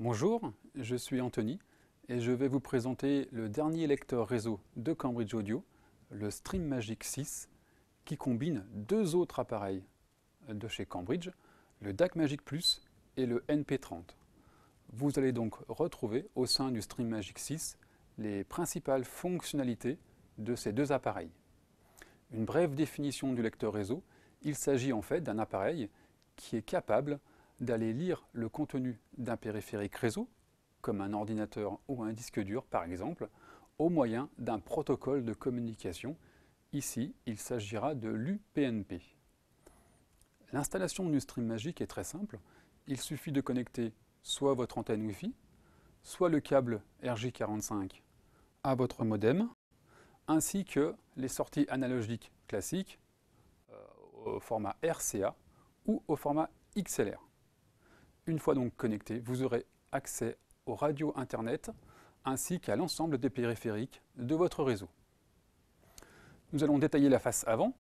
Bonjour, je suis Anthony et je vais vous présenter le dernier lecteur réseau de Cambridge Audio, le StreamMagic 6, qui combine deux autres appareils de chez Cambridge, le DAC Magic Plus et le NP30. Vous allez donc retrouver au sein du StreamMagic 6 les principales fonctionnalités de ces deux appareils. Une brève définition du lecteur réseau, il s'agit en fait d'un appareil qui est capable d'aller lire le contenu d'un périphérique réseau, comme un ordinateur ou un disque dur par exemple, au moyen d'un protocole de communication. Ici, il s'agira de l'UPnP. L'installation du StreamMagic est très simple. Il suffit de connecter soit votre antenne Wi-Fi, soit le câble RJ45 à votre modem, ainsi que les sorties analogiques classiques au format RCA ou au format XLR. Une fois donc connecté, vous aurez accès aux radios Internet ainsi qu'à l'ensemble des périphériques de votre réseau. Nous allons détailler la face avant.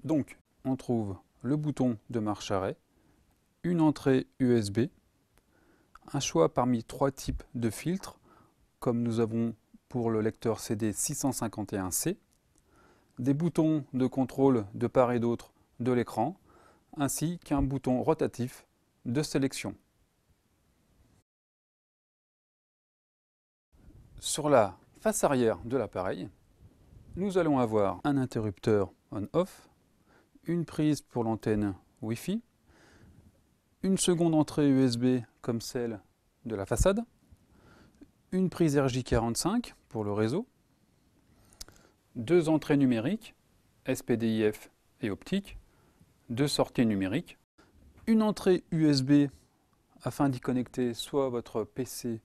Donc, on trouve le bouton de marche-arrêt, une entrée USB, un choix parmi trois types de filtres, comme nous avons pour le lecteur CD 651C, des boutons de contrôle de part et d'autre de l'écran, ainsi qu'un bouton rotatif de sélection. Sur la face arrière de l'appareil, nous allons avoir un interrupteur on-off, une prise pour l'antenne Wi-Fi, une seconde entrée USB comme celle de la façade, une prise RJ45 pour le réseau, deux entrées numériques, SPDIF et optique, deux sorties numériques, une entrée USB afin d'y connecter soit votre PC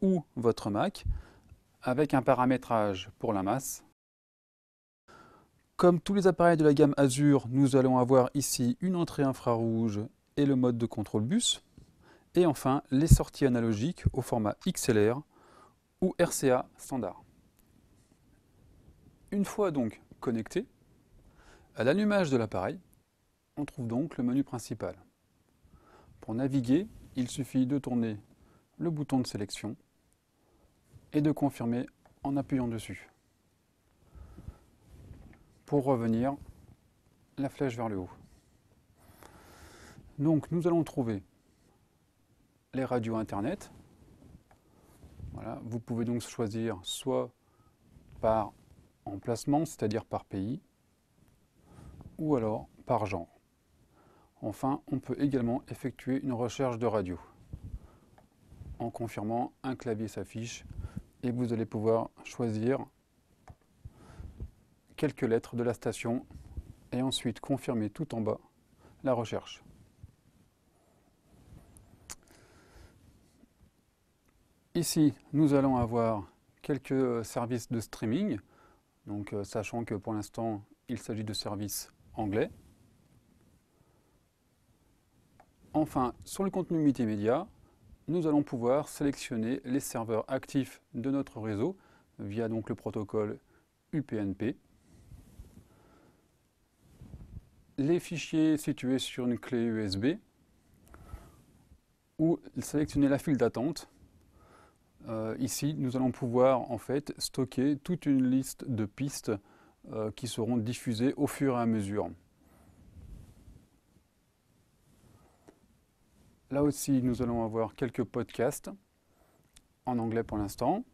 ou votre Mac, avec un paramétrage pour la masse. Comme tous les appareils de la gamme Azure, nous allons avoir ici une entrée infrarouge et le mode de contrôle bus. Et enfin, les sorties analogiques au format XLR ou RCA standard. Une fois donc connecté, à l'allumage de l'appareil, on trouve donc le menu principal. Pour naviguer, il suffit de tourner le bouton de sélection et de confirmer en appuyant dessus. Pour revenir, la flèche vers le haut. Donc nous allons trouver les radios Internet. Voilà, vous pouvez donc choisir soit par emplacement, c'est-à-dire par pays, ou alors par genre. Enfin, on peut également effectuer une recherche de radio. En confirmant, un clavier s'affiche et vous allez pouvoir choisir quelques lettres de la station et ensuite confirmer tout en bas la recherche. Ici, nous allons avoir quelques services de streaming, donc sachant que pour l'instant, il s'agit de services anglais. Enfin, sur le contenu multimédia, nous allons pouvoir sélectionner les serveurs actifs de notre réseau via donc le protocole UPnP. Les fichiers situés sur une clé USB ou sélectionner la file d'attente. Ici, nous allons pouvoir en fait stocker toute une liste de pistes qui seront diffusées au fur et à mesure. Là aussi, nous allons avoir quelques podcasts, en anglais pour l'instant.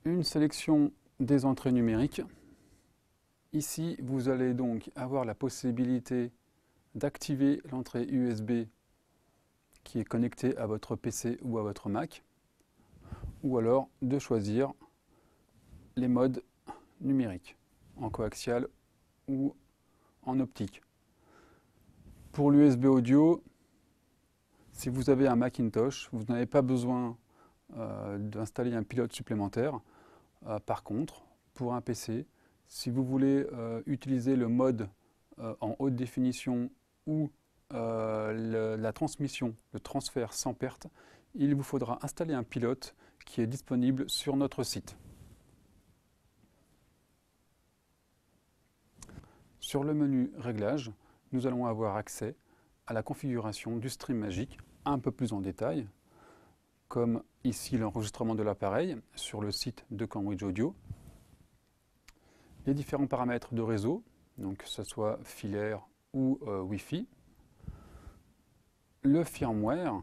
Une sélection des entrées numériques. Ici, vous allez donc avoir la possibilité d'activer l'entrée USB qui est connectée à votre PC ou à votre Mac, ou alors de choisir les modes numériques, en coaxial ou en optique. Pour l'USB audio, si vous avez un Macintosh, vous n'avez pas besoin d'installer un pilote supplémentaire. Par contre, pour un PC, si vous voulez utiliser le mode en haute définition ou la transmission, le transfert sans perte, il vous faudra installer un pilote qui est disponible sur notre site. Sur le menu Réglages, nous allons avoir accès à la configuration du StreamMagic un peu plus en détail, comme ici l'enregistrement de l'appareil sur le site de Cambridge Audio, les différents paramètres de réseau, donc que ce soit filaire ou Wi-Fi, le firmware,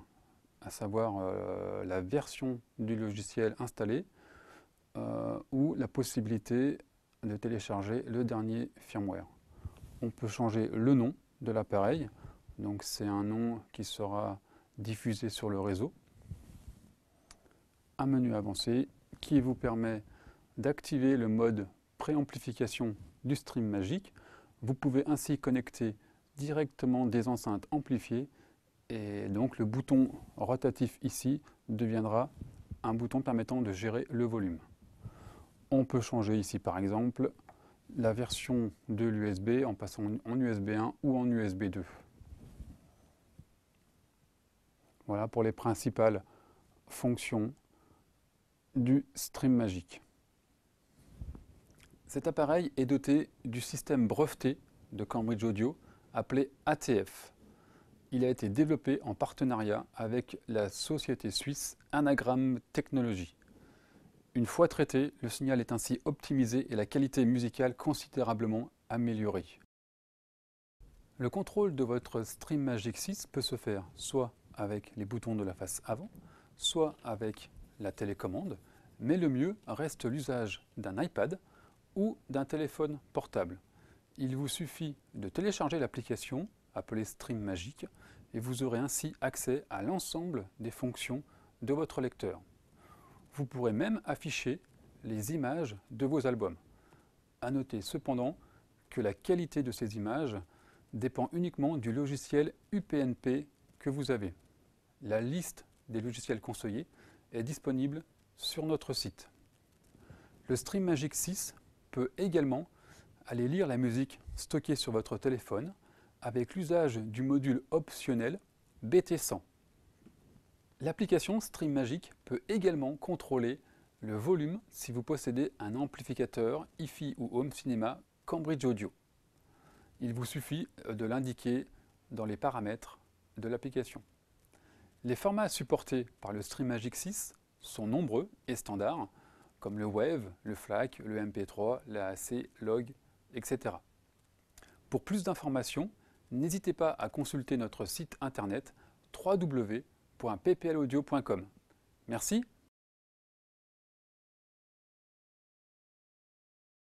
à savoir la version du logiciel installé, ou la possibilité de télécharger le dernier firmware. On peut changer le nom de l'appareil, donc c'est un nom qui sera diffusé sur le réseau. Un menu avancé qui vous permet d'activer le mode préamplification du Stream Magic. Vous pouvez ainsi connecter directement des enceintes amplifiées et donc le bouton rotatif ici deviendra un bouton permettant de gérer le volume. On peut changer ici par exemple la version de l'USB en passant en USB 1 ou en USB 2. Voilà pour les principales fonctions du Stream Magic. Cet appareil est doté du système breveté de Cambridge Audio appelé ATF. Il a été développé en partenariat avec la société suisse Anagram Technology. Une fois traité, le signal est ainsi optimisé et la qualité musicale considérablement améliorée. Le contrôle de votre Stream Magic 6 peut se faire soit avec les boutons de la face avant, soit avec la télécommande, mais le mieux reste l'usage d'un iPad ou d'un téléphone portable. Il vous suffit de télécharger l'application appelée Stream Magic et vous aurez ainsi accès à l'ensemble des fonctions de votre lecteur. Vous pourrez même afficher les images de vos albums. À noter cependant que la qualité de ces images dépend uniquement du logiciel UPnP que vous avez. La liste des logiciels conseillés est disponible sur notre site. Le Stream Magic 6 peut également aller lire la musique stockée sur votre téléphone avec l'usage du module optionnel BT100. L'application Stream Magic peut également contrôler le volume si vous possédez un amplificateur hi-fi ou home cinéma Cambridge Audio. Il vous suffit de l'indiquer dans les paramètres de l'application. Les formats supportés par le Stream Magic 6 sont nombreux et standards, comme le WAV, le FLAC, le MP3, l'AAC, LOG, etc. Pour plus d'informations, n'hésitez pas à consulter notre site internet www.pplaudio.com. Merci